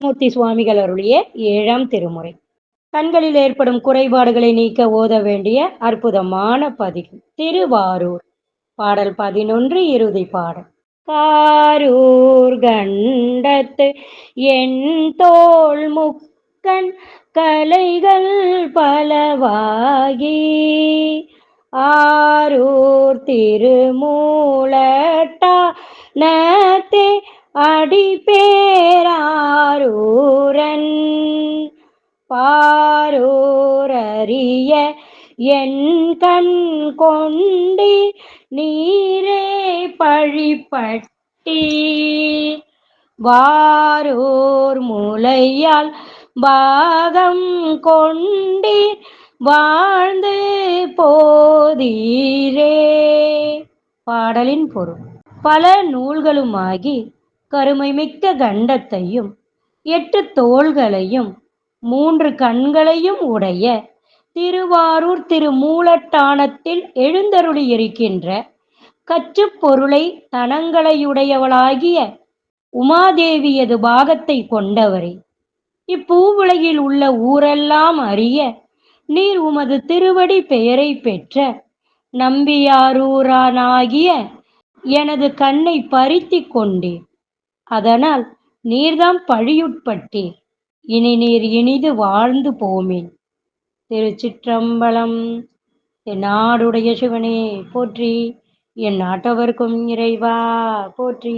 மூர்த்தி சுவாமிகள் அருளிய 7ஆம் திருமுறை. கண்களில் ஏற்படும் குறைபாடுகளை நீக்க ஓத வேண்டிய அற்புதமான பதிகம். திருவாரூர். பாடல் 11 இறுதி பாடல். காரூர் கண்டத்து என் தோள் முக்கண் கலைகள் பலவாகி ஆரூர் திருமூலட்டா நத்தே அடிபேராரூரன் பாரூரறிய என் கண் கொண்டி நீரே பழிப்பட்டி வாரூர் முலையால் பாகம் கொண்டீர் வாழ்ந்து போதீரே. பாடலின் பொருள். பல நூல்களுமாகி கருமைமிக்க கண்டத்தையும் 8 தோள்களையும் 3 கண்களையும் உடைய திருவாரூர் திருமூலட்டானத்தில் எழுந்தருளியிருக்கின்ற கற்றுப் பொருளை தனங்களையுடையவளாகிய உமாதேவியது பாகத்தை கொண்டவரே, இப்பூவுலகில் உள்ள ஊரெல்லாம் அறிய நீர் உமது திருவடி பெயரை பெற்ற நம்பியாரூரானாகிய எனது கண்ணை பறித்திக் கொண்டீர். அதனால் நீர்தாம் பழியுட்பட்டீர். இனி நீர் இனிது வாழ்ந்து போமேன். திருச்சிற்றம்பலம். என் நாடுடைய சிவனே போற்றி, என் நாட்டவர்க்கும் இறைவா போற்றி.